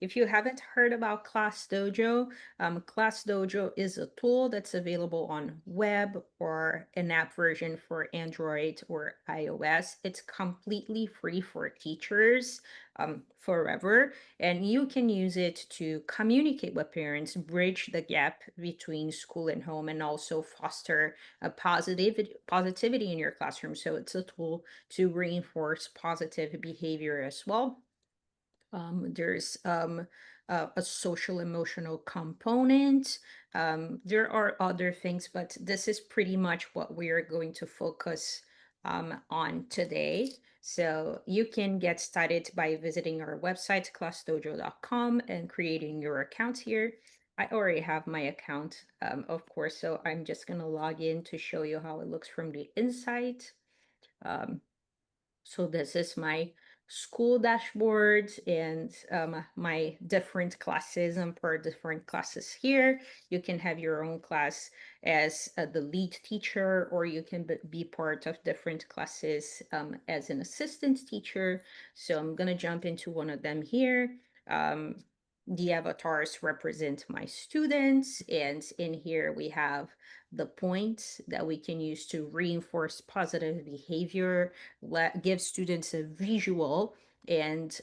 If you haven't heard about Classdojo, Classdojo is a tool that's available on web or an app version for Android or iOS. It's completely free for teachers forever, and you can use it to communicate with parents, bridge the gap between school and home, and also foster a positivity in your classroom. So it's a tool to reinforce positive behavior as well. There's a social emotional component. There are other things, but this is pretty much what we're going to focus on today. So you can get started by visiting our website, classdojo.com, and creating your account here. I already have my account, of course, so I'm just going to log in to show you how it looks from the inside. Um, so this is my school dashboard and my different classes and per different classes here. You can have your own class as the lead teacher, or you can be part of different classes as an assistant teacher. So I'm gonna jump into one of them here. The avatars represent my students, and in here we have the points that we can use to reinforce positive behavior, give students a visual and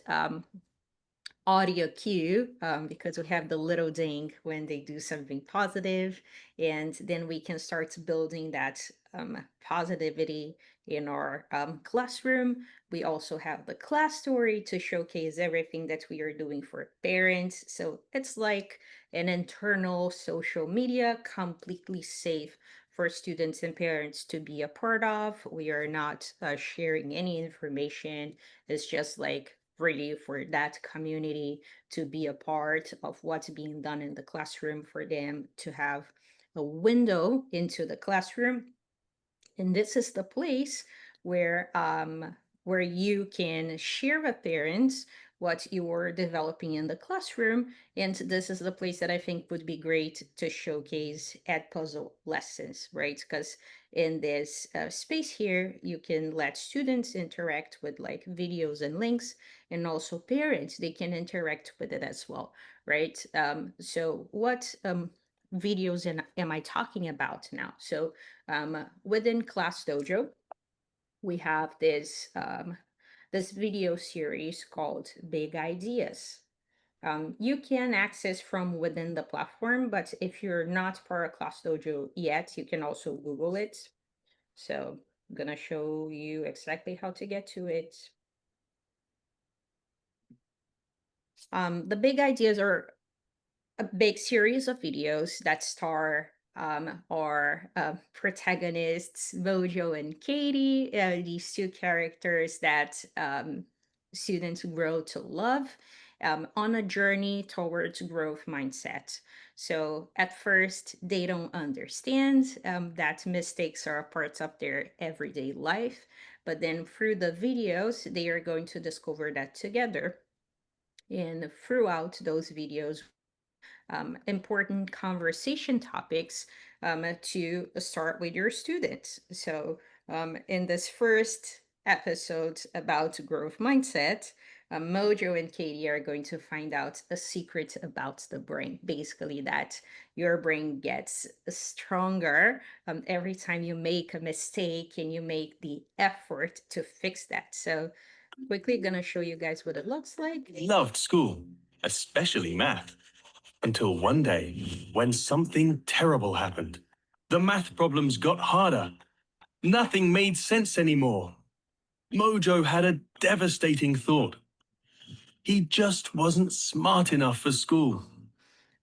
audio cue, because we have the little ding when they do something positive, and then we can start building that positivity in our classroom. We also have the class story to showcase everything that we are doing for parents. So it's like an internal social media, completely safe for students and parents to be a part of. We are not sharing any information. It's just like really for that community to be a part of what's being done in the classroom, for them to have a window into the classroom. And this is the place where you can share with parents what you're developing in the classroom. And this is the place that I think would be great to showcase Edpuzzle lessons, right? Because in this space here, you can let students interact with like videos and links, and also parents, they can interact with it as well, right? So what videos am I talking about now? So within Classdojo, we have this video series called Big Ideas. You can access from within the platform, but if you're not part of Classdojo yet, you can also Google it. So I'm gonna show you exactly how to get to it. The Big Ideas are a big series of videos that star our protagonists, Mojo and Katie, these two characters that students grow to love on a journey towards growth mindset. So at first, they don't understand that mistakes are a part of their everyday life, but then through the videos, they are going to discover that together. And throughout those videos, important conversation topics to start with your students. So, in this first episode about growth mindset, Mojo and Katie are going to find out a secret about the brain. Basically, that your brain gets stronger every time you make a mistake and you make the effort to fix that. So, quickly gonna show you guys what it looks like. Loved school, especially math, until one day when something terrible happened. The math problems got harder. Nothing made sense anymore. Mojo had a devastating thought. He just wasn't smart enough for school.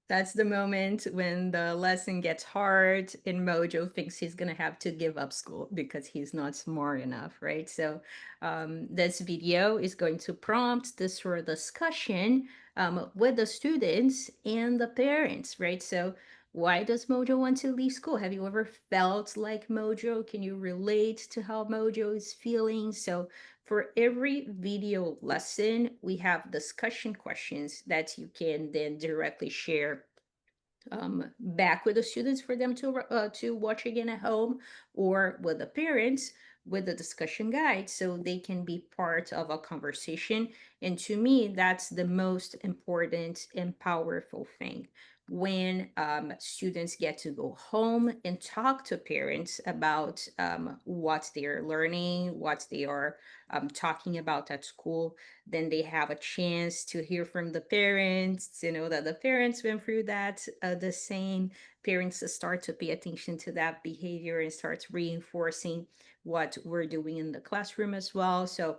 That's the moment when the lesson gets hard and Mojo thinks he's gonna have to give up school because he's not smart enough, right? So this video is going to prompt this sort of discussion with the students and the parents, right? So why does Mojo want to leave school? Have you ever felt like Mojo? Can you relate to how Mojo is feeling? So for every video lesson, we have discussion questions that you can then directly share back with the students for them to watch again at home, or with the parents with the discussion guide so they can be part of a conversation. And to me, that's the most important and powerful thing when students get to go home and talk to parents about what they're learning, what they are talking about at school. Then they have a chance to hear from the parents, to know that the parents went through that the same. Parents start to pay attention to that behavior and starts reinforcing what we're doing in the classroom as well. So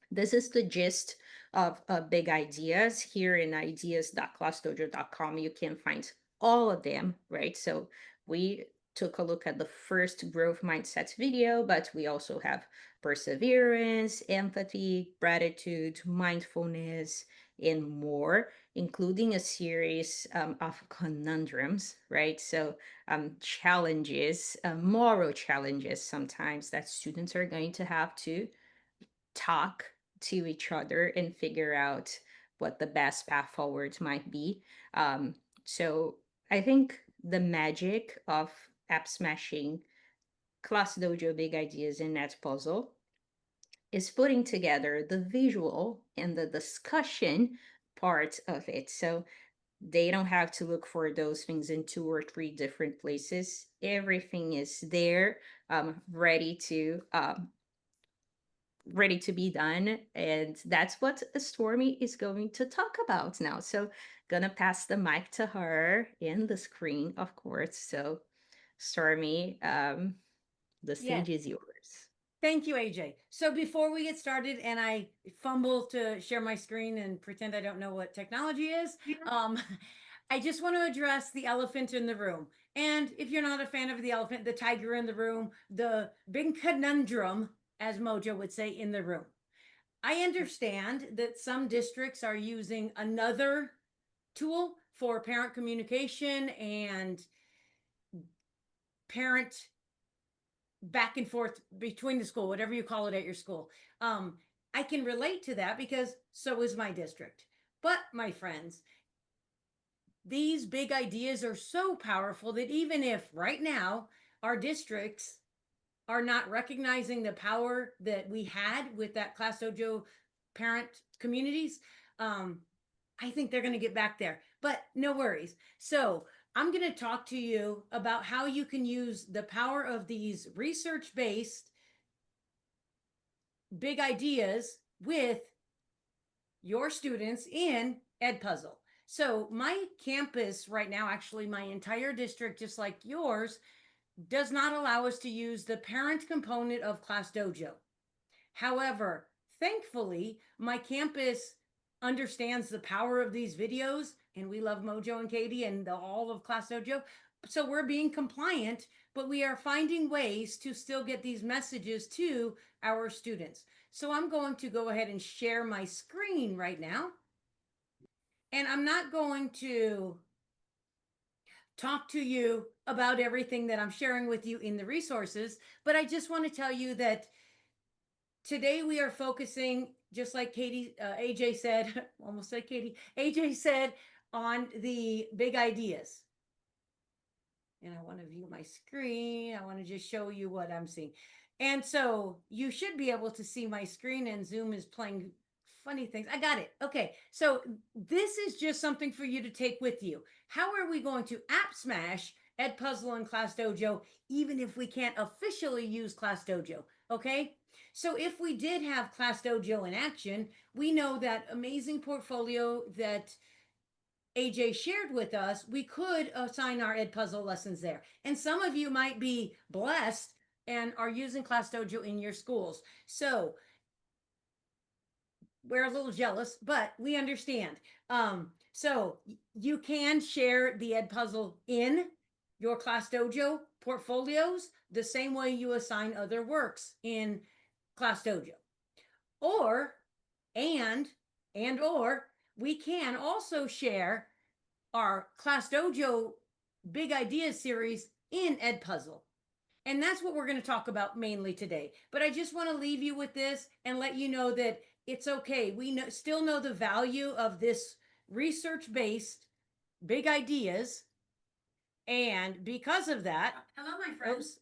this is the gist of big ideas here in ideas.classdojo.com. You can find all of them, right? So we took a look at the first growth mindsets video, but we also have perseverance, empathy, gratitude, mindfulness, and more, including a series of conundrums, right? So challenges, moral challenges sometimes that students are going to have to talk to each other and figure out what the best path forward might be. So I think the magic of app smashing, Class Dojo Big Ideas, and Edpuzzle is putting together the visual and the discussion part of it. So they don't have to look for those things in two or three different places. Everything is there, ready to be done. And that's what Stormy is going to talk about now. So, gonna pass the mic to her in the screen, of course. So, Stormy, the Yes. stage is yours. Thank you, AJ. So before we get started, and I fumble to share my screen and pretend I don't know what technology is, um, I just want to address the elephant in the room. And if you're not a fan of the elephant, the tiger in the room, the big conundrum, as Mojo would say, in the room. I understand that some districts are using another tool for parent communication and parent back and forth between the school, whatever you call it at your school. I can relate to that because so is my district. But my friends, these big ideas are so powerful that even if right now our districts are not recognizing the power that we had with that Class Dojo parent communities, I think they're going to get back there. But no worries. So I'm going to talk to you about how you can use the power of these research based big ideas with your students in Edpuzzle. So my campus right now, actually my entire district, just like yours, does not allow us to use the parent component of Classdojo. However, thankfully, my campus understands the power of these videos, and we love Mojo and Katie and all of Classdojo. So we're being compliant, but we are finding ways to still get these messages to our students. So I'm going to go ahead and share my screen right now. And I'm not going to talk to you about everything that I'm sharing with you in the resources, but I just want to tell you that today we are focusing, just like Katie, AJ said, almost said Katie, AJ said, on the big ideas. And I want to view my screen. I want to just show you what I'm seeing. And so you should be able to see my screen, and Zoom is playing funny things. I got it. Okay. So this is just something for you to take with you. How are we going to app smash Edpuzzle and Classdojo, even if we can't officially use Classdojo? Okay. So if we did have Classdojo in action, we know that amazing portfolio that AJ shared with us, we could assign our Edpuzzle lessons there. And some of you might be blessed and are using Classdojo in your schools. So we're a little jealous, but we understand. So you can share the Edpuzzle in your Classdojo portfolios the same way you assign other works in Classdojo. Or, and or we can also share our Classdojo Big Ideas series in Edpuzzle. And that's what we're going to talk about mainly today. But I just want to leave you with this and let you know that it's okay. We still know the value of this research-based big ideas. And because of that, Hello, my friends.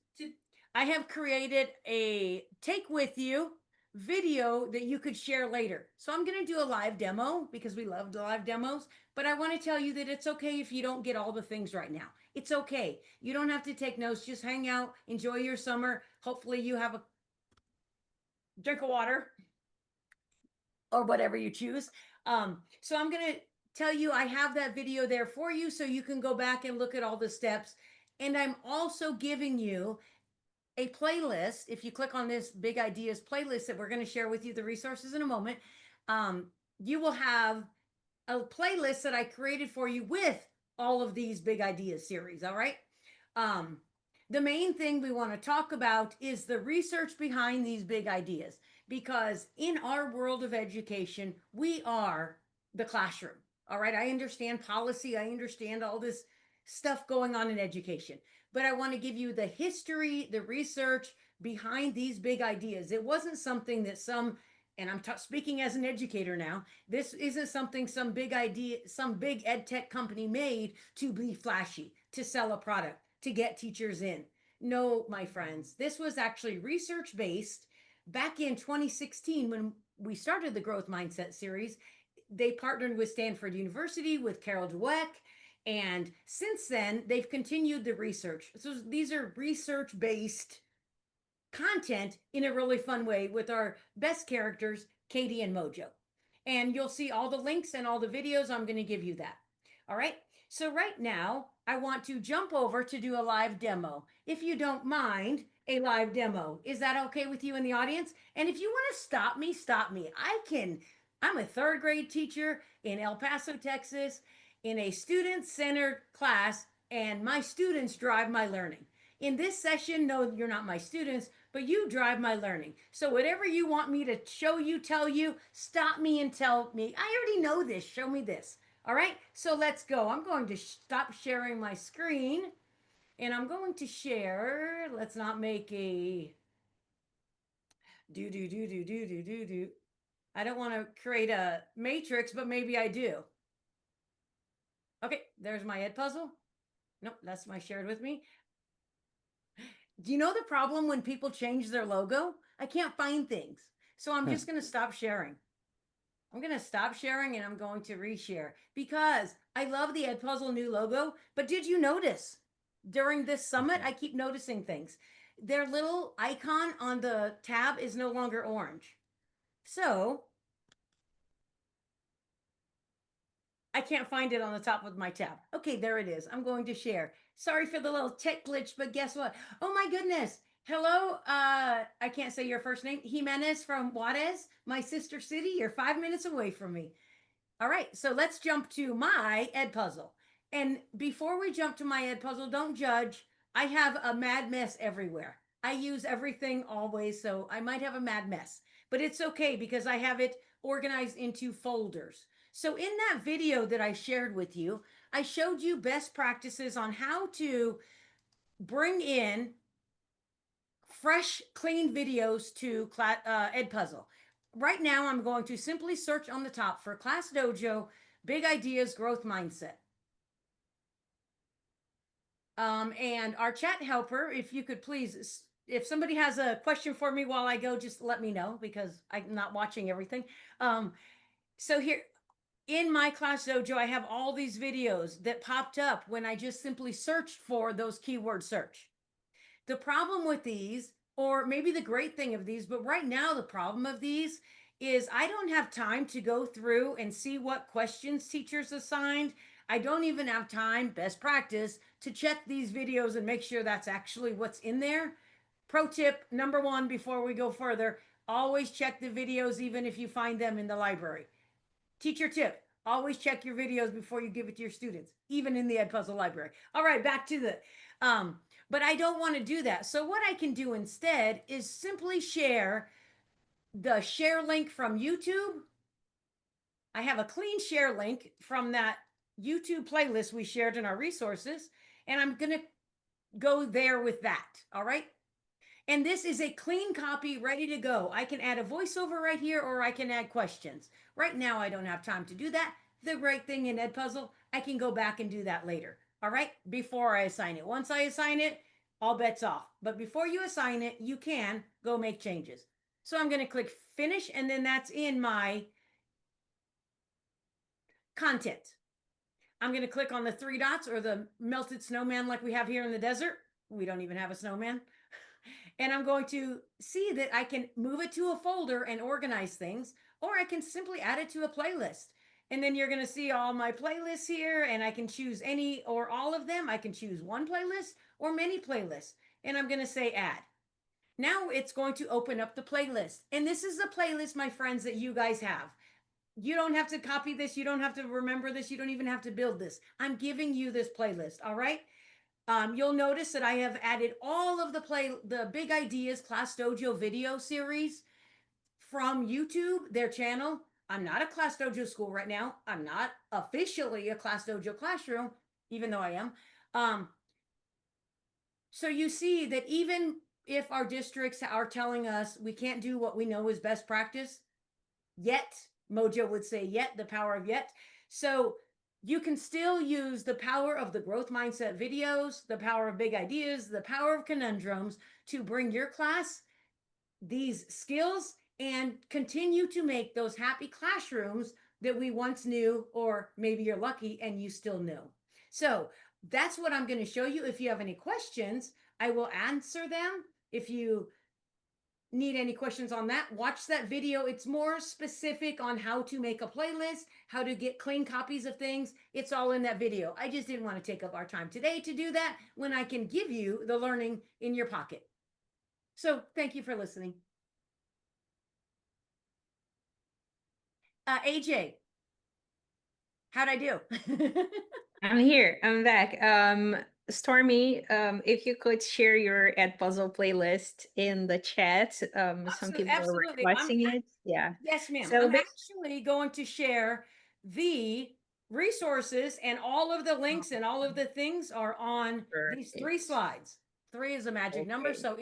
I have created a take with you video that you could share later. So I'm going to do a live demo because we love the live demos, but I want to tell you that it's okay if you don't get all the things right now. It's okay. You don't have to take notes. Just hang out, enjoy your summer. Hopefully you have a drink of water or whatever you choose. So I'm going to tell you, I have that video there for you so you can go back and look at all the steps. And I'm also giving you a playlist. If you click on this big ideas playlist that we're going to share with you the resources in a moment, you will have a playlist that I created for you with all of these big ideas series. All right. The main thing we want to talk about is the research behind these big ideas, because in our world of education, we are the classroom. All right. I understand policy. I understand all this stuff going on in education, but I want to give you the history, the research behind these big ideas. It wasn't something that and I'm speaking as an educator now, this isn't something some big idea, some big ed tech company made to be flashy, to sell a product, to get teachers in. No, my friends, this was actually research based back in 2016 when we started the Growth Mindset series. They partnered with Stanford University, with Carol Dweck, and since then, they've continued the research. So these are research based content in a really fun way with our best characters, Katie and Mojo. And you'll see all the links and all the videos. I'm going to give you that. All right. So right now, I want to jump over to do a live demo. If you don't mind, a live demo. Is that okay with you in the audience? And if you want to stop me, stop me. I'm a third grade teacher in El Paso, Texas, in a student-centered class, and my students drive my learning. In this session, no, you're not my students, but you drive my learning. So whatever you want me to show you, tell you, stop me and tell me. I already know this. Show me this. All right, so let's go. I'm going to stop sharing my screen, and I'm going to share. Let's not make a do. I don't want to create a matrix, but maybe I do. Okay, there's my Edpuzzle. Nope, that's my shared with me. Do you know the problem when people change their logo? I can't find things. So I'm just going to stop sharing. I'm going to stop sharing and I'm going to reshare because I love the Edpuzzle new logo. But did you notice during this summit, I keep noticing things. Their little icon on the tab is no longer orange. So I can't find it on the top of my tab. Okay, there it is. I'm going to share. Sorry for the little tech glitch, but guess what? Oh my goodness. Hello, I can't say your first name. Jimenez from Juarez, my sister city. You're 5 minutes away from me. All right, so let's jump to my Edpuzzle. And before we jump to my Edpuzzle, don't judge. I have a mad mess everywhere. I use everything always, so I might have a mad mess. But it's okay because I have it organized into folders. So in that video that I shared with you, I showed you best practices on how to bring in fresh, clean videos to Edpuzzle. Right now, I'm going to simply search on the top for Classdojo, Big Ideas, Growth Mindset. And our chat helper, if you could please, if somebody has a question for me while I go, just let me know because I'm not watching everything. So here in my Classdojo, I have all these videos that popped up when I just simply searched for those keyword search. The problem with these, or maybe the great thing of these, but right now the problem of these is I don't have time to go through and see what questions teachers assigned. I don't even have time, best practice, to check these videos and make sure that's actually what's in there. Pro tip number one, before we go further, always check the videos even if you find them in the library. Teacher tip, always check your videos before you give it to your students, even in the Edpuzzle library. All right, back to the, but I don't want to do that. So what I can do instead is simply share the share link from YouTube. I have a clean share link from that YouTube playlist we shared in our resources, and I'm going to go there with that. All right. And this is a clean copy ready to go. I can add a voiceover right here, or I can add questions. Right now, I don't have time to do that. The great thing in Edpuzzle, I can go back and do that later. All right, before I assign it. Once I assign it, all bets off. But before you assign it, you can go make changes. So I'm going to click finish, and then that's in my content. I'm going to click on the three dots or the melted snowman like we have here in the desert. We don't even have a snowman. And I'm going to see that I can move it to a folder and organize things, or I can simply add it to a playlist. And then you're going to see all my playlists here, and I can choose any or all of them. I can choose one playlist or many playlists, and I'm going to say add. Now it's going to open up the playlist. And this is the playlist, my friends, that you guys have. You don't have to copy this. You don't have to remember this. You don't even have to build this. I'm giving you this playlist. All right. You'll notice that I have added all of the Big Ideas Classdojo video series from YouTube, their channel. I'm not a Classdojo school right now. I'm not officially a Classdojo classroom, even though I am. So you see that even if our districts are telling us we can't do what we know is best practice, yet, Mojo would say yet, the power of yet. So you can still use the power of the growth mindset videos, the power of big ideas, the power of conundrums to bring your class these skills and continue to make those happy classrooms that we once knew, or maybe you're lucky and you still know. So that's what I'm going to show you. If you have any questions, I will answer them. If you need any questions on that, watch that video. It's more specific on how to make a playlist, how to get clean copies of things. It's all in that video. I just didn't want to take up our time today to do that when I can give you the learning in your pocket. So thank you for listening. AJ, how'd I do? I'm here. I'm back. Stormy, if you could share your Edpuzzle playlist in the chat. Some people are Absolutely. requesting it. Yeah. Yes, ma'am. So I'm actually going to share the resources, and all of the links and all of the things are on these three perfect. slides. Three is a magic number. Okay. So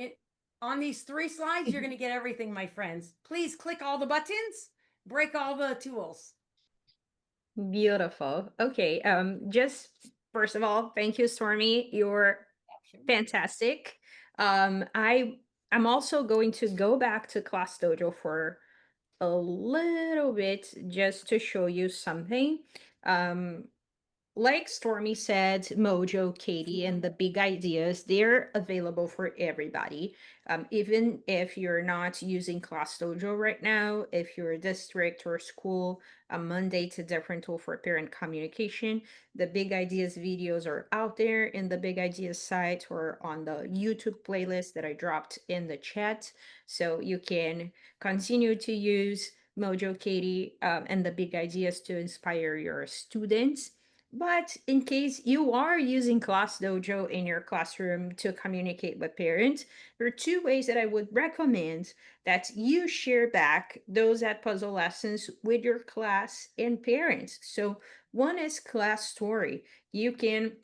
on these three slides, you're going to get everything, my friends. Please click all the buttons, break all the tools. Beautiful. Okay. Just first of all, thank you, Stormy. You're fantastic. I'm also going to go back to Classdojo for a little bit just to show you something. Um, like Stormy said, Mojo, Katie, and the big ideas, they're available for everybody. Even if you're not using Classdojo right now, if you're a district or school, a mandate a different tool for parent communication, the big ideas videos are out there in the big ideas site or on the YouTube playlist that I dropped in the chat. So you can continue to use Mojo, Katie, and the big ideas to inspire your students. But in case you are using Classdojo in your classroom to communicate with parents, there are two ways that I would recommend that you share back those Edpuzzle lessons with your class and parents. So one is Class Story. You can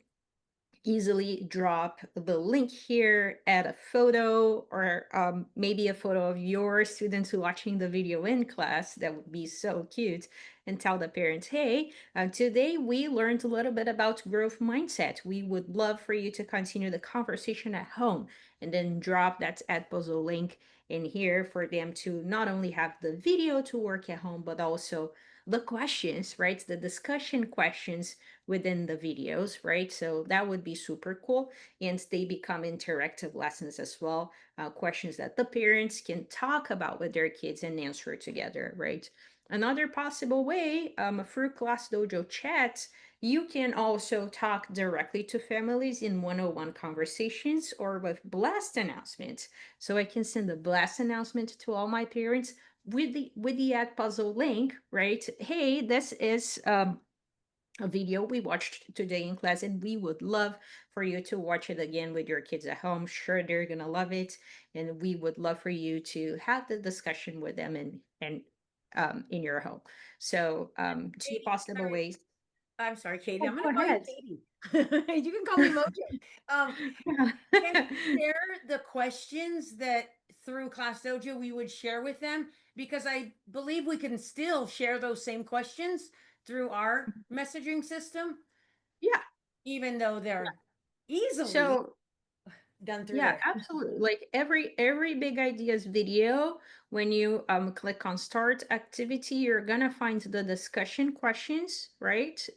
easily drop the link here, add a photo, or maybe a photo of your students watching the video in class. That would be so cute. And tell the parents, hey, today we learned a little bit about growth mindset. We would love for you to continue the conversation at home. And then drop that Edpuzzle link in here for them to not only have the video to work at home, but also the questions, right? The discussion questions within the videos, right? So that would be super cool. And they become interactive lessons as well, questions that the parents can talk about with their kids and answer together, right? Another possible way, through Classdojo chats, you can also talk directly to families in one-on-one conversations or with blast announcements. So I can send a blast announcement to all my parents with the Edpuzzle link, right? Hey, this is a video we watched today in class, and we would love for you to watch it again with your kids at home. Sure, they're gonna love it, and we would love for you to have the discussion with them and in your home. So two Katie, possible sorry. ways. I'm sorry, Katie. Oh, I'm going go to call you ahead. Katie. You can call me Mojo. Can you share the questions that through Classdojo we would share with them? Because I believe we can still share those same questions through our messaging system, Yeah. even though they're easily So done through Yeah, there. absolutely. Like every big ideas video, when you click on start activity, you're gonna find the discussion questions, right?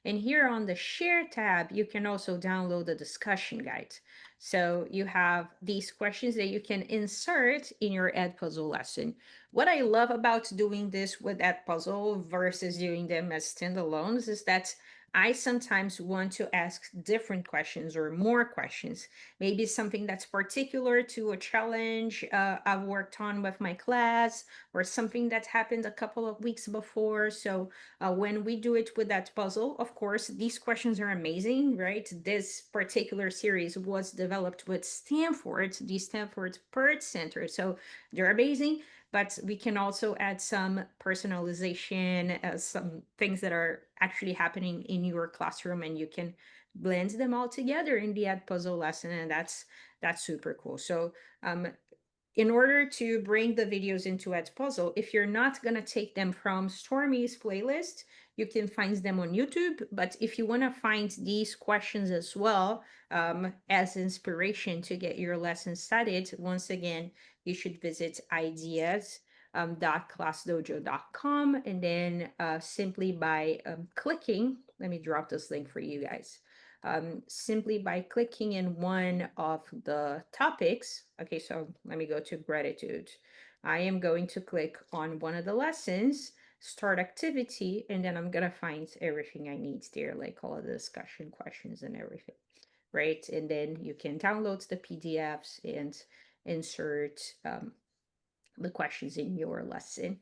And here on the share tab, you can also download the discussion guide. So you have these questions that you can insert in your Edpuzzle lesson. What I love about doing this with Edpuzzle versus doing them as standalones is that I sometimes want to ask different questions or more questions, maybe something that's particular to a challenge I've worked on with my class, or something that happened a couple of weeks before. So when we do it with that puzzle, of course, these questions are amazing, right? This particular series was developed with Stanford, the Stanford Bird Center. So they're amazing, but we can also add some personalization, some things that are actually happening in your classroom, and you can blend them all together in the Edpuzzle lesson, and that's super cool. So um, in order to bring the videos into Edpuzzle, if you're not going to take them from Stormy's playlist, you can find them on YouTube. But if you want to find these questions as well, as inspiration to get your lesson started, once again, you should visit ideas .classdojo.com, and then simply by clicking, let me drop this link for you guys. Simply by clicking in one of the topics. Okay, so let me go to gratitude. I am going to click on one of the lessons, start activity, and then I'm going to find everything I need there, like all of the discussion questions and everything, right? And then you can download the PDFs and insert the questions in your lesson.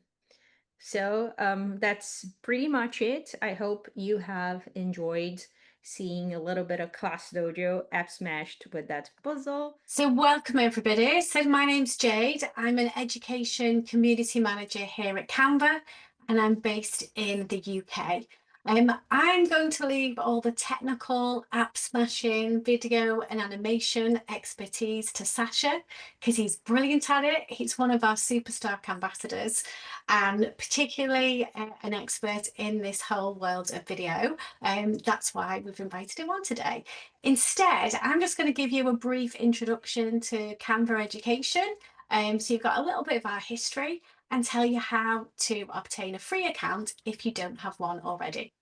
So that's pretty much it. I hope you have enjoyed seeing a little bit of Classdojo app smashed with that puzzle. So welcome everybody. So my name's Jade. I'm an education community manager here at Canva, and I'm based in the UK. I'm going to leave all the technical app smashing, video and animation expertise to Sasha, because he's brilliant at it. He's one of our superstar ambassadors, and particularly an expert in this whole world of video. That's why we've invited him on today. Instead, I'm just going to give you a brief introduction to Canva education. So you've got a little bit of our history, and tell you how to obtain a free account if you don't have one already.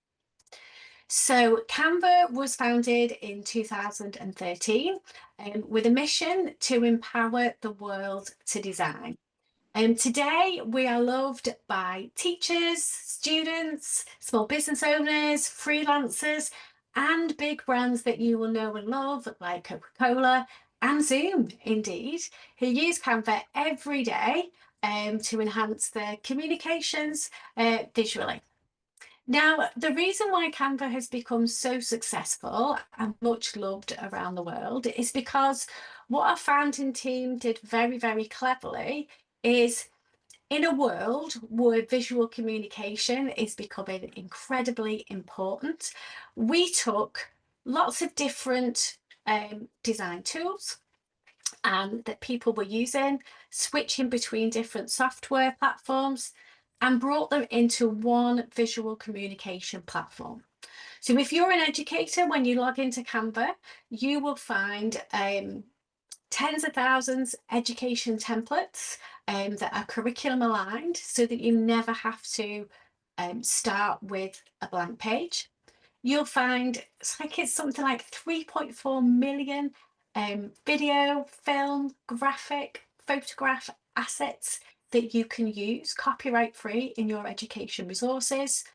So Canva was founded in 2013 with a mission to empower the world to design. Today we are loved by teachers, students, small business owners, freelancers, and big brands that you will know and love, like Coca-Cola and Zoom, indeed, who use Canva every day to enhance their communications visually. Now, the reason why Canva has become so successful and much loved around the world is because what our founding team did very, very cleverly is, in a world where visual communication is becoming incredibly important, we took lots of different design tools that people were using, switching between different software platforms, and brought them into one visual communication platform. So if you're an educator, when you log into Canva, you will find tens of thousands education templates that are curriculum aligned, so that you never have to start with a blank page. You'll find it's something like 3.4 million video, film, graphic, photograph assets that you can use copyright free in your education resources.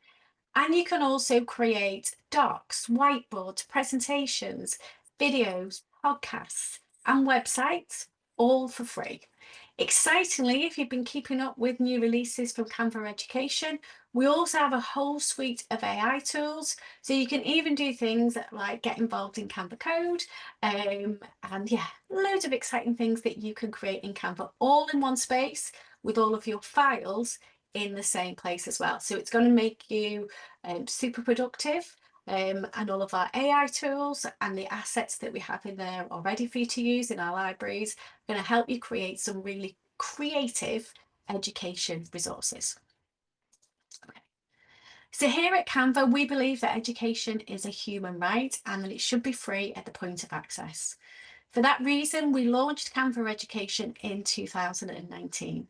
And you can also create docs, whiteboards, presentations, videos, podcasts, and websites, all for free. Excitingly, if you've been keeping up with new releases from Canva Education, we also have a whole suite of AI tools. So you can even do things like get involved in Canva Code, and yeah, loads of exciting things that you can create in Canva, all in one space with all of your files in the same place as well. So it's going to make you super productive. And all of our AI tools and the assets that we have in there already for you to use in our libraries are going to help you create some really creative education resources. Okay. So here at Canva, we believe that education is a human right and that it should be free at the point of access. For that reason, we launched Canva Education in 2019.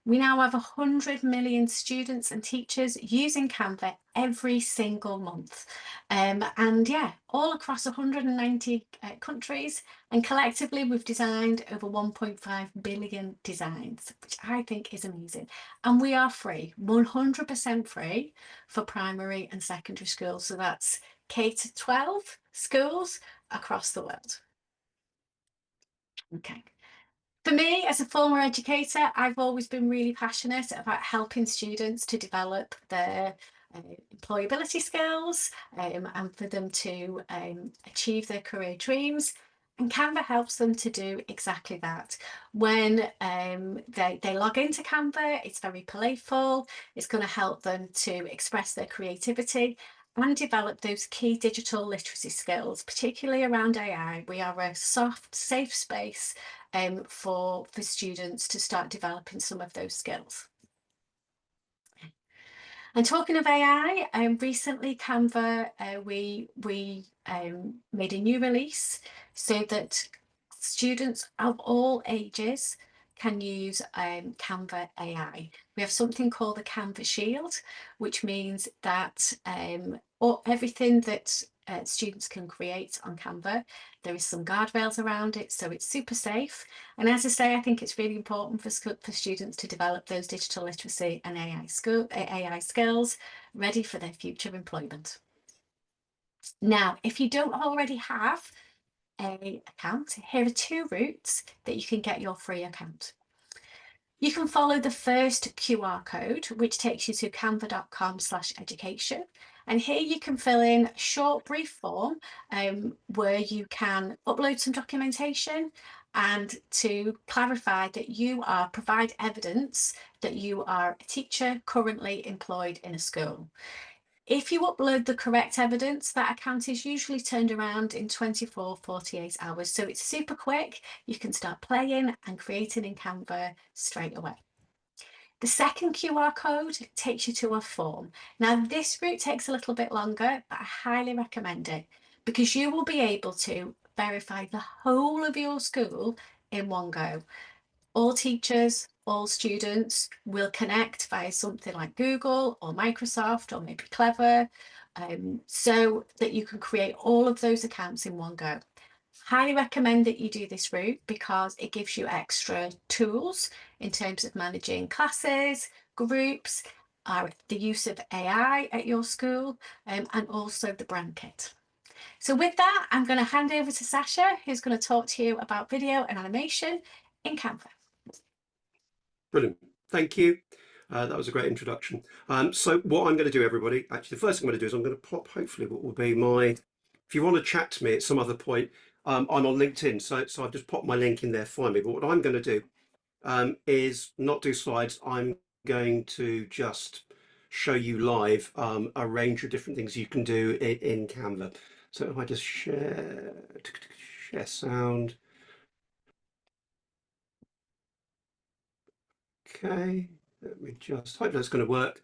We now have 100 million students and teachers using Canva every single month. And yeah, all across 190 countries. And collectively, we've designed over 1.5 billion designs, which I think is amazing. And we are free, 100% free for primary and secondary schools. So that's K to 12 schools across the world. Okay. For me, as a former educator, I've always been really passionate about helping students to develop their employability skills and for them to achieve their career dreams. And Canva helps them to do exactly that. When they log into Canva, it's very playful. It's going to help them to express their creativity and develop those key digital literacy skills, particularly around AI. We are a soft, safe space for students to start developing some of those skills. And talking of AI, recently Canva, we made a new release so that students of all ages can use Canva AI. We have something called the Canva Shield, which means that everything that students can create on Canva, there is some guardrails around it, so it's super safe. And as I say, I think it's really important for students to develop those digital literacy and AI skills ready for their future employment. Now, if you don't already have an account, here are 2 routes that you can get your free account. You can follow the first QR code, which takes you to canva.com/education. And here you can fill in a short, brief form where you can upload some documentation and to clarify that you provide evidence that you are a teacher currently employed in a school. If you upload the correct evidence, that account is usually turned around in 24-48 hours. So it's super quick. You can start playing and creating in Canva straight away. The second QR code takes you to a form. Now, this route takes a little bit longer, but I highly recommend it because you will be able to verify the whole of your school in one go. All teachers, all students will connect via something like Google or Microsoft or maybe Clever, so that you can create all of those accounts in one go. Highly recommend that you do this route because it gives you extra tools in terms of managing classes, groups, the use of AI at your school, and also the brand kit. So with that, I'm going to hand over to Sasha, who's going to talk to you about video and animation in Canva. Brilliant. Thank you. That was a great introduction. So what I'm going to do, everybody, actually, the first thing I'm going to do is I'm going to plop, hopefully, what will be my, if you want to chat to me at some other point, I'm on LinkedIn, so I've just popped my link in there, find me. But what I'm going to do is not do slides. I'm going to just show you live a range of different things you can do in Canva. So if I just share sound. Okay, let me just hope that's going to work.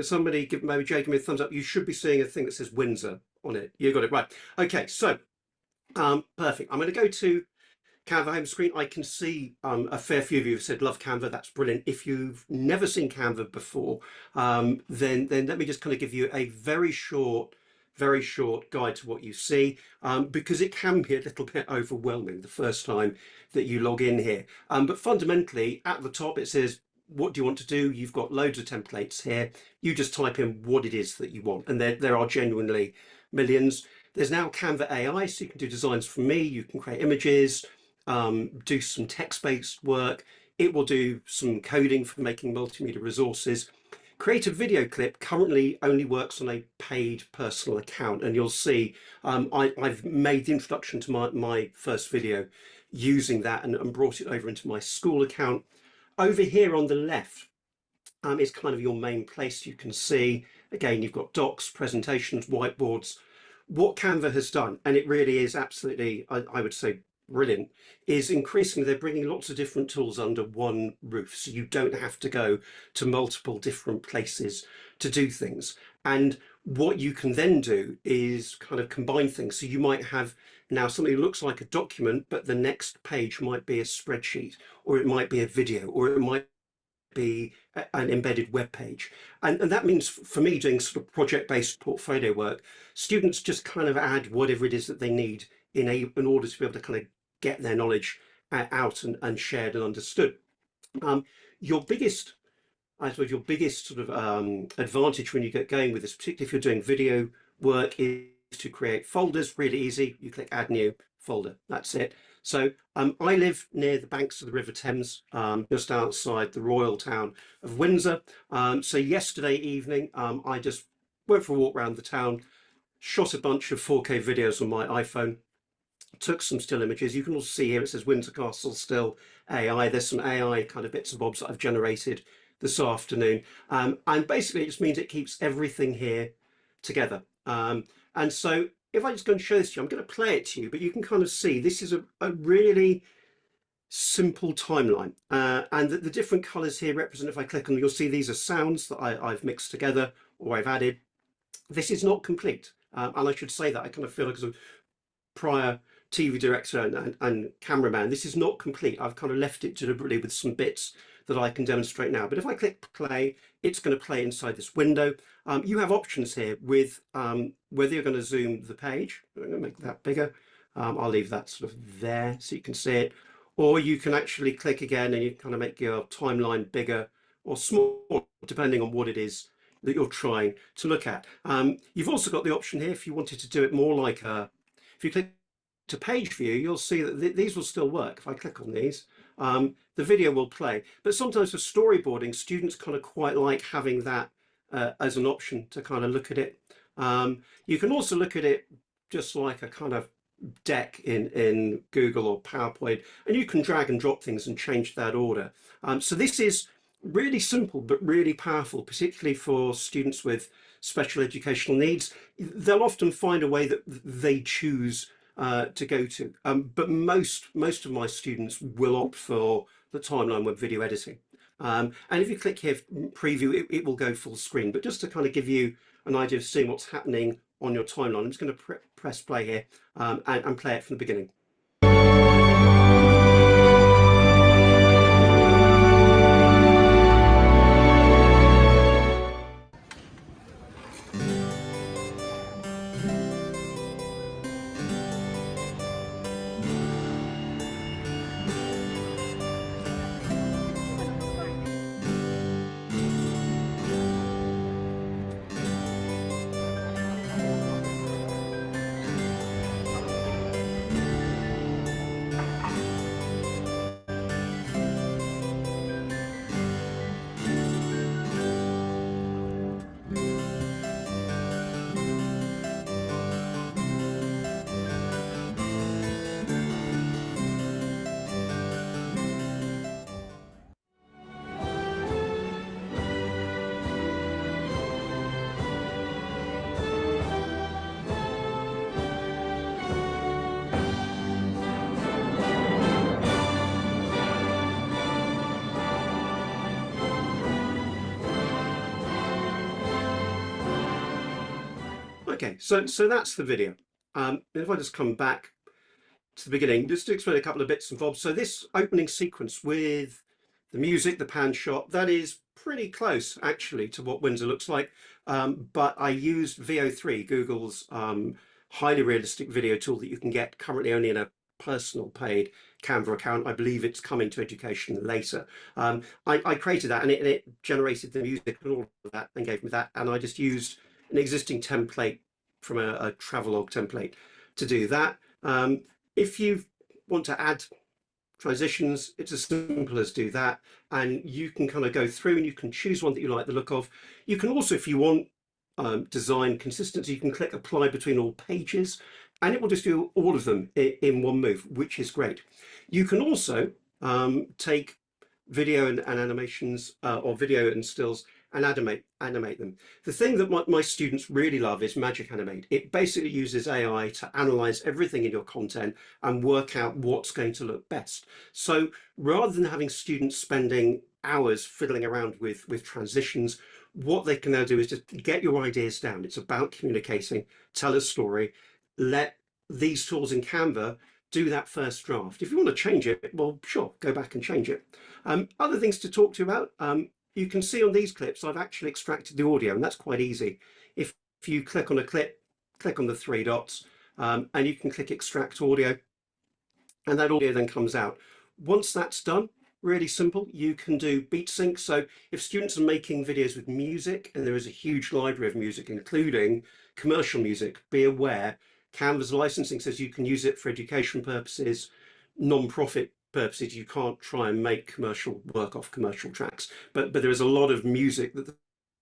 Somebody maybe Jay, give me a thumbs up. You should be seeing a thing that says Windsor on it. You got it right. Okay, so perfect. I'm going to go to Canva home screen. I can see a fair few of you have said love Canva. That's brilliant. If you've never seen Canva before, then let me just kind of give you a very short guide to what you see, because it can be a little bit overwhelming the first time that you log in here. But fundamentally, at the top it says, what do you want to do? You've got loads of templates here. You just type in what it is that you want, and there are genuinely millions. There's now Canva AI, so you can do designs from me. You can create images, do some text-based work. It will do some coding for making multimedia resources. Create a video clip currently only works on a paid personal account, and you'll see I've made the introduction to my first video using that and brought it over into my school account. Over here on the left is kind of your main place. You can see, again, you've got docs, presentations, whiteboards. What Canva has done, and it really is absolutely, I would say, brilliant, is increasingly they're bringing lots of different tools under one roof, so you don't have to go to multiple different places to do things. And what you can then do is kind of combine things. So you might have Now, something looks like a document, but the next page might be a spreadsheet, or it might be a video, or it might be an embedded web page. And that means for me, doing sort of project-based portfolio work, students just kind of add whatever it is that they need in order to be able to kind of get their knowledge out and shared and understood. Your biggest, I suppose, your biggest sort of advantage when you get going with this, particularly if you're doing video work, is to create folders. Really easy. You click Add New Folder. That's it. So I live near the banks of the River Thames, just outside the royal town of Windsor. So yesterday evening, I just went for a walk around the town, shot a bunch of 4K videos on my iPhone, took some still images. You can also see here it says Windsor Castle Still AI. There's some AI kind of bits and bobs that I've generated this afternoon. And basically it just means it keeps everything here together. And so if I just go and show this to you, I'm going to play it to you, but you can kind of see this is a really simple timeline. And the different colors here represent, if I click on them, you'll see these are sounds that I've mixed together or I've added. This is not complete. And I should say that I kind of feel like as a prior TV director and cameraman, this is not complete. I've kind of left it deliberately with some bits that I can demonstrate now. But if I click play, it's going to play inside this window. You have options here with whether you're going to zoom the page. I'm going to make that bigger. I'll leave that sort of there so you can see it. Or you can actually click again and you kind of make your timeline bigger or smaller, depending on what it is that you're trying to look at. You've also got the option here if you wanted to do it more like if you click to page view, you'll see that these will still work. If I click on these, the video will play. But sometimes for storyboarding, students kind of quite like having that as an option to kind of look at it. You can also look at it just like a kind of deck in Google or PowerPoint, and you can drag and drop things and change that order. So this is really simple but really powerful, particularly for students with special educational needs. They'll often find a way that they choose to go to, but most of my students will opt for the timeline web video editing. And if you click here preview, it will go full screen. But just to kind of give you an idea of seeing what's happening on your timeline, I'm just going to press play here and play it from the beginning. Okay, so that's the video. If I just come back to the beginning, just to explain a couple of bits and bobs. So this opening sequence with the music, the pan shot, that is pretty close actually to what Windsor looks like. But I used VO3, Google's highly realistic video tool that you can get currently only in a personal paid Canva account. I believe it's coming to education later. I created that and it generated the music and all of that and gave me that. And I just used an existing template from a Travelog template to do that. If you want to add transitions, it's as simple as do that. And you can kind of go through and you can choose one that you like the look of. You can also, if you want design consistency, you can click apply between all pages and it will just do all of them in one move, which is great. You can also take video and animations or video and stills and animate them. The thing that my students really love is Magic Animate. It basically uses AI to analyze everything in your content and work out what's going to look best. So rather than having students spending hours fiddling around with transitions, what they can now do is just get your ideas down. It's about communicating, tell a story, let these tools in Canva do that first draft. If you want to change it, well, sure, go back and change it. Other things to talk to you about, you can see on these clips, I've actually extracted the audio, and that's quite easy. If you click on a clip, click on the three dots, and you can click extract audio, and that audio then comes out. Once that's done, really simple, you can do beat sync. So if students are making videos with music, and there is a huge library of music, including commercial music, be aware Canva's licensing says you can use it for education purposes, non-profit purposes. You can't try and make commercial work off commercial tracks, but there is a lot of music that the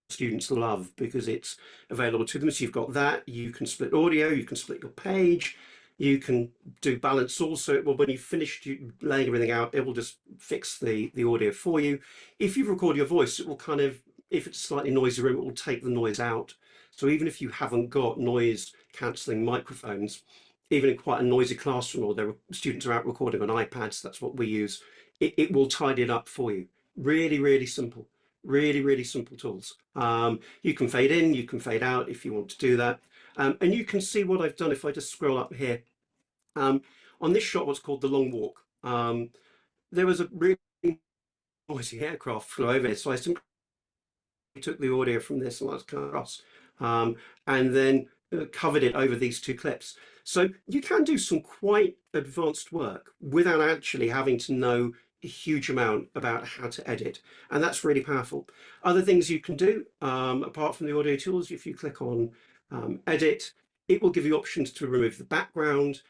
students love because it's available to them. So you've got that, you can split audio, you can split your page, you can do balance also. Well, when you've finished laying everything out, it will just fix the audio for you. If you record your voice, it will kind of, if it's a slightly noisy room, it will take the noise out. So even if you haven't got noise cancelling microphones, even in quite a noisy classroom, or students are out recording on iPads, that's what we use, it will tidy it up for you. Really, really simple. Really, really simple tools. You can fade in, you can fade out if you want to do that. And you can see what I've done if I just scroll up here. On this shot, what's called the long walk, there was a really noisy aircraft flew over it, so I simply took the audio from this and let's cut across, and then covered it over these two clips. So you can do some quite advanced work without actually having to know a huge amount about how to edit, and that's really powerful. Other things you can do, apart from the audio tools, if you click on edit, it will give you options to remove the background.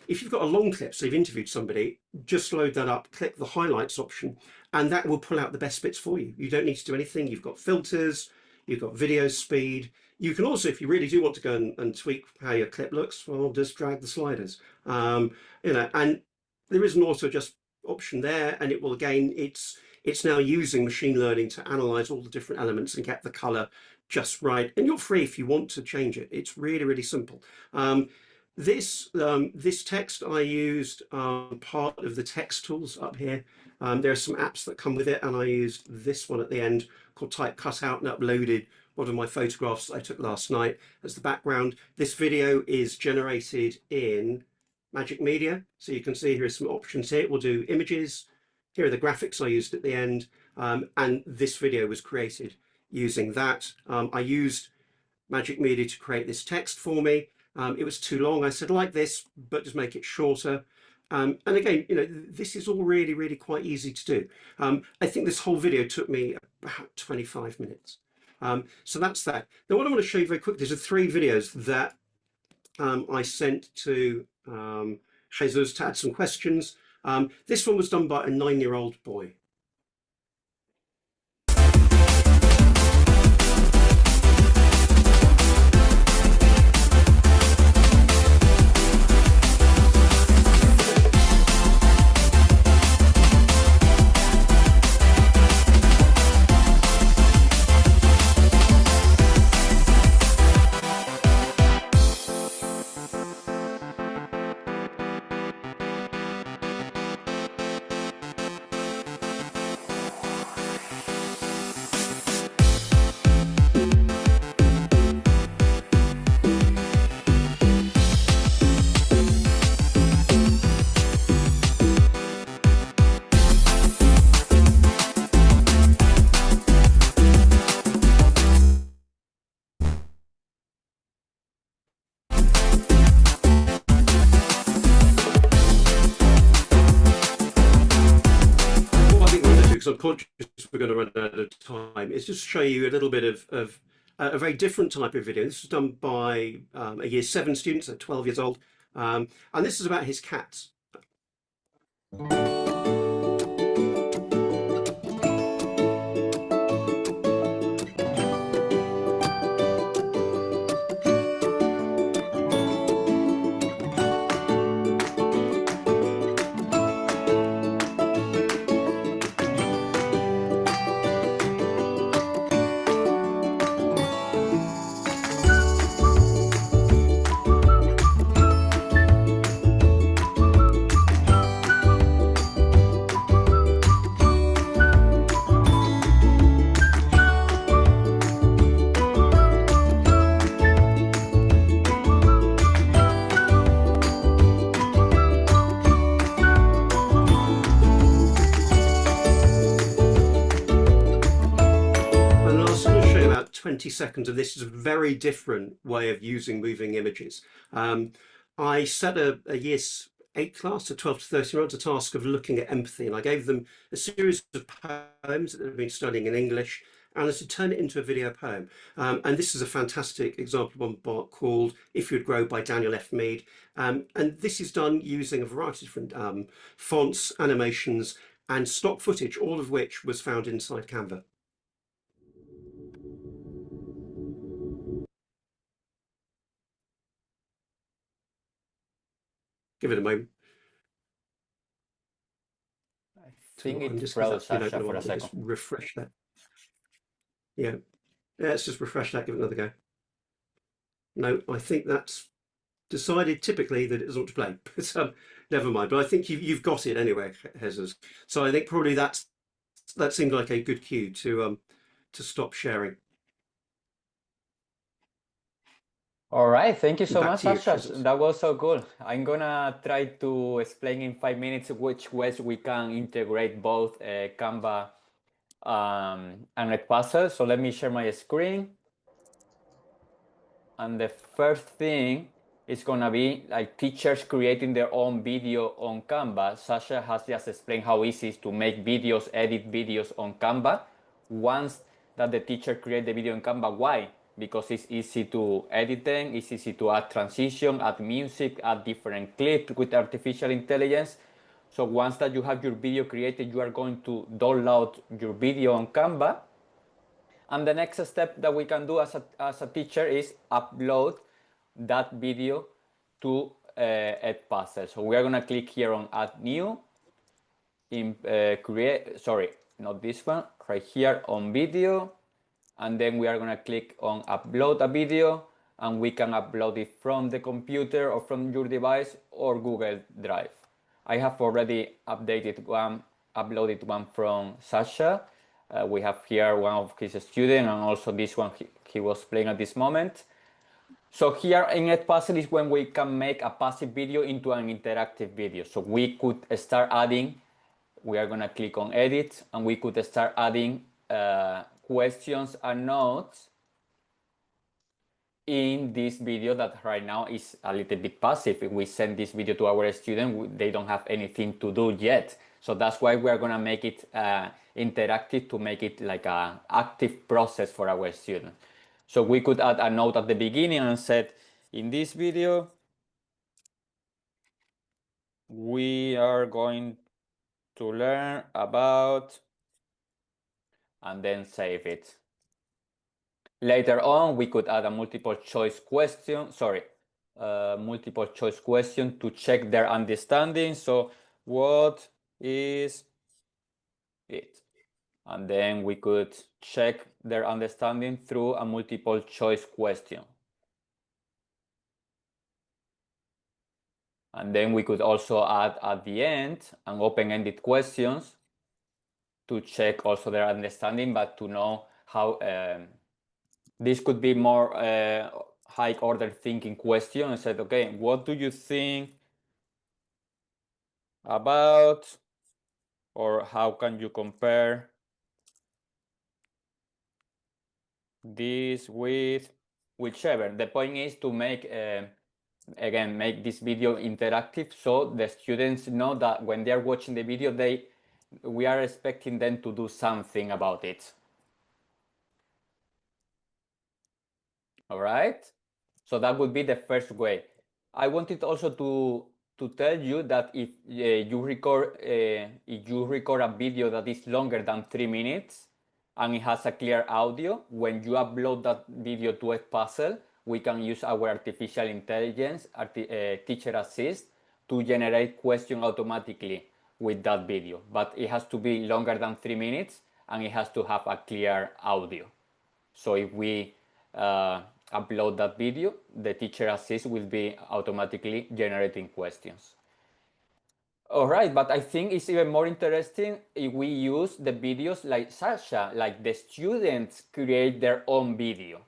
If you've got a long clip, so you've interviewed somebody, just load that up, click the highlights option, and that will pull out the best bits for you. You don't need to do anything. You've got filters, you've got video speed. You can also, if you really do want to go and tweak how your clip looks, well, just drag the sliders. And there is an auto adjust option there, and it will, again, it's now using machine learning to analyze all the different elements and get the color just right. And you're free if you want to change it. It's really, really simple. This text I used part of the text tools up here. There are some apps that come with it, and I used this one at the end called Type Cutout and uploaded one of my photographs I took last night as the background. This video is generated in Magic Media. So you can see here are some options here. We'll do images. Here are the graphics I used at the end. And this video was created using that. I used Magic Media to create this text for me. It was too long. I said, like this, but just make it shorter. And again, this is all really, really quite easy to do. I think this whole video took me about 25 minutes. So that's that. Now, what I want to show you very quickly, there's 3 videos that I sent to Jesus to add some questions. This one was done by a 9-year-old boy. I'm conscious we're going to run out of time. It's just to show you a little bit of a very different type of video. This was done by a year 7 student at 12 years old, and this is about his cats. 20 seconds of this is a very different way of using moving images. I set a year's 8 class, a 12 to 13-year-olds, a task of looking at empathy, and I gave them a series of poems that they've been studying in English, and to turn it into a video poem. And this is a fantastic example of one called If You'd Grow by Daniel F. Mead. And this is done using a variety of different fonts, animations, and stock footage, all of which was found inside Canva. Give it a moment. I think I'm it just froze, been Sasha, open a for a while. second. Just refresh that. Yeah, let's just refresh that, give it another go. No, I think that's decided typically that it doesn't want to play, but never mind. But I think you've got it anyway, Hezers. So I think probably that seemed like a good cue to stop sharing. All right, thank you so Back much, to you, Sasha. Jesus. That was so cool. I'm gonna try to explain in 5 minutes which ways we can integrate both Canva and Edpuzzle. So let me share my screen. And the first thing is gonna be like teachers creating their own video on Canva. Sasha has just explained how easy it is to make videos, edit videos on Canva. Once that the teacher create the video in Canva, why? Because it's easy to edit them, it's easy to add transition, add music, add different clips with artificial intelligence. So once that you have your video created, you are going to download your video on Canva. And the next step that we can do as a teacher is upload that video to Edpuzzle. So we are gonna click here on Add New, sorry, not this one, right here on Video, and then we are gonna click on Upload a Video, and we can upload it from the computer or from your device or Google Drive. I have already uploaded one from Sasha. We have here one of his students, and also this one he was playing at this moment. So here in Edpuzzle is when we can make a passive video into an interactive video. So we could start adding, we are gonna click on edit, and we could start adding questions and notes in this video that right now is a little bit passive. If we send this video to our student, they don't have anything to do yet. So that's why we are gonna make it interactive, to make it like an active process for our students. So we could add a note at the beginning and said, in this video, we are going to learn about, and then save it. Later on, we could add a multiple choice question to check their understanding. So what is it? And then we could check their understanding through a multiple choice question. And then we could also add at the end an open-ended questions to check also their understanding, but to know how this could be more high order thinking question, and said, okay, what do you think about, or how can you compare this with whichever? The point is to make again, make this video interactive, so the students know that when they are watching the video, we are expecting them to do something about it. All right, so that would be the first way. I wanted also to tell you that if you record a video that is longer than 3 minutes and it has a clear audio, when you upload that video to Edpuzzle, we can use our artificial intelligence, teacher assist, to generate questions automatically with that video. But it has to be longer than 3 minutes and it has to have a clear audio. So if we upload that video, the teacher assist will be automatically generating questions. All right, but I think it's even more interesting if we use the videos like Sasha, like the students create their own video.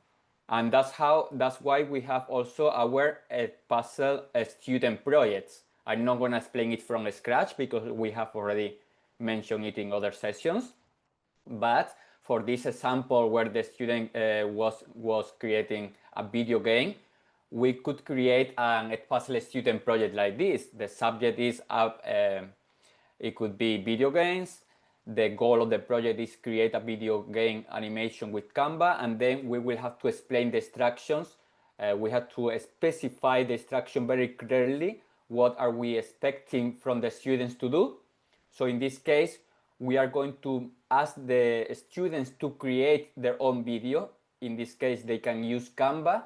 And that's why we have also our Edpuzzle student projects. I'm not gonna explain it from scratch because we have already mentioned it in other sessions. But for this example where the student was creating a video game, we could create an Edpuzzle student project like this. The subject is it could be video games. The goal of the project is create a video game animation with Canva, and then we will have to explain the instructions. We have to specify the instruction very clearly. What are we expecting from the students to do? So in this case, we are going to ask the students to create their own video. In this case, they can use Canva,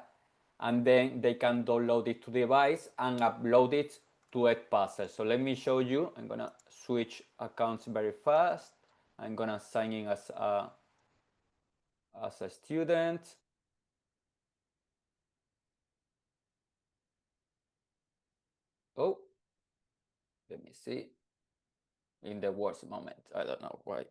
and then they can download it to the device and upload it to Edpuzzle. So let me show you. I'm gonna switch accounts very fast. I'm gonna sign in as a student. Oh, let me see. In the worst moment, I don't know why.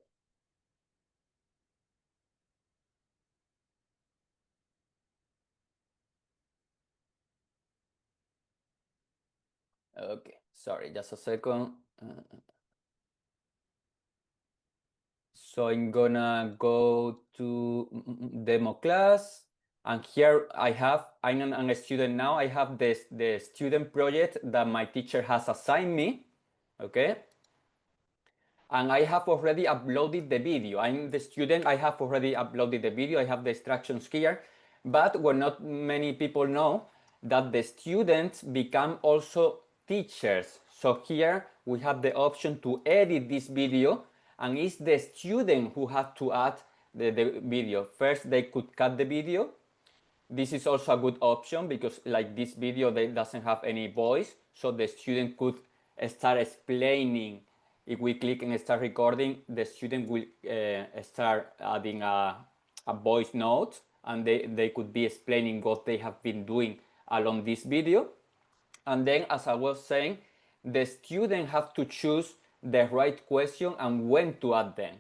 Okay, sorry, just a second. So I'm gonna go to demo class, and here I'm a student now. I have the student project that my teacher has assigned me, okay? And I have already uploaded the video. I'm the student, I have already uploaded the video. I have the instructions here, but what not many people know, that the students become also teachers. So here we have the option to edit this video, and it's the student who has to add the video. First, they could cut the video. This is also a good option because like this video, they doesn't have any voice. So the student could start explaining. If we click and start recording, the student will start adding a voice note, and they could be explaining what they have been doing along this video. And then, as I was saying, the student have to choose the right question and when to add them.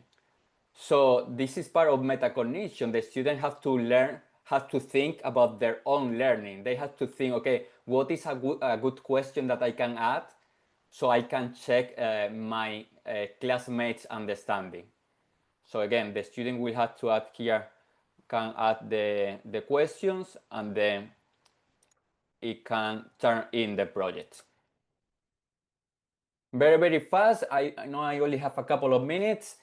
So this is part of metacognition. The student have to learn, have to think about their own learning. They have to think, okay, what is a good question that I can add so I can check my classmates' understanding. So again, the student will have to add here, can add the questions, and then it can turn in the project. Very, very fast. I know I only have a couple of minutes.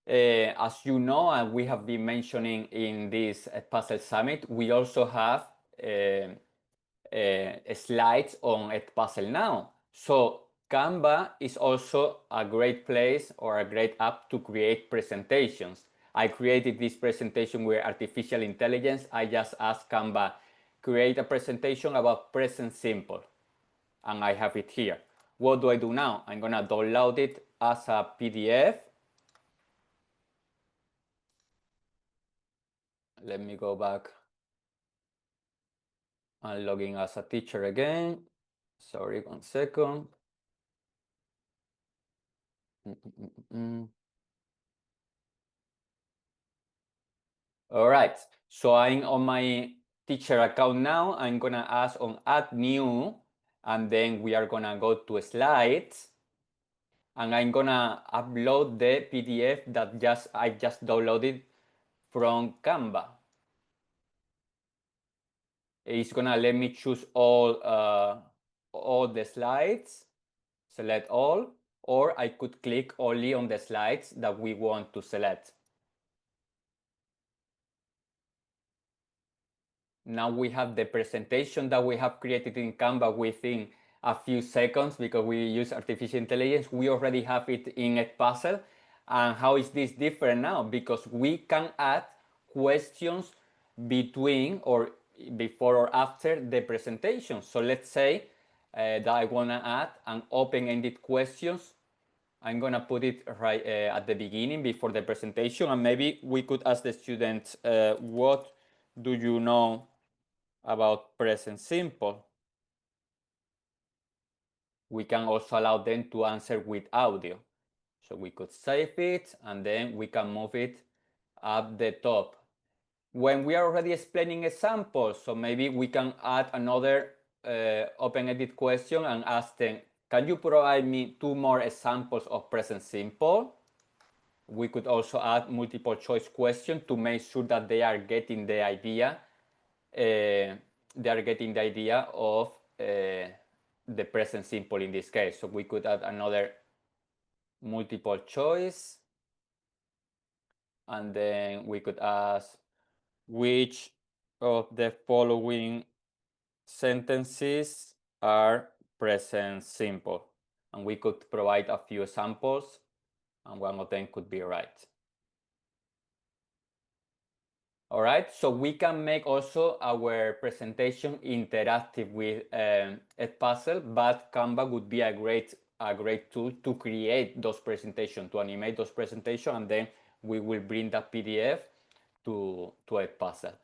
As you know, and we have been mentioning in this Edpuzzle Summit, we also have slides on Edpuzzle now. So Canva is also a great place or a great app to create presentations. I created this presentation with artificial intelligence. I just asked Canva, create a presentation about present simple, and I have it here. What do I do now? I'm gonna download it as a PDF. Let me go back and log in as a teacher again. Sorry, 1 second. All right, so I'm on my teacher account now. I'm gonna ask on add new, and then we are gonna go to slides, and I'm gonna upload the PDF that I just downloaded from Canva. It's gonna let me choose all the slides, select all, or I could click only on the slides that we want to select. Now we have the presentation that we have created in Canva within a few seconds because we use artificial intelligence. We already have it in Edpuzzle. And how is this different now? Because we can add questions between or before or after the presentation. So let's say that I want to add an open-ended questions. I'm going to put it right at the beginning before the presentation, and maybe we could ask the students, what do you know about present simple? We can also allow them to answer with audio. So we could save it, and then we can move it at the top. When we are already explaining examples, so maybe we can add another open-ended question and ask them, can you provide me 2 more examples of present simple? We could also add multiple choice questions to make sure that they are getting the idea. They are getting the idea of the present simple in this case. So we could add another multiple choice, and then we could ask which of the following sentences are present simple, and we could provide a few examples, and one of them could be right. All right, so we can make also our presentation interactive with Edpuzzle, but Canva would be a great tool to create those presentations, to animate those presentations, and then we will bring that PDF to Edpuzzle.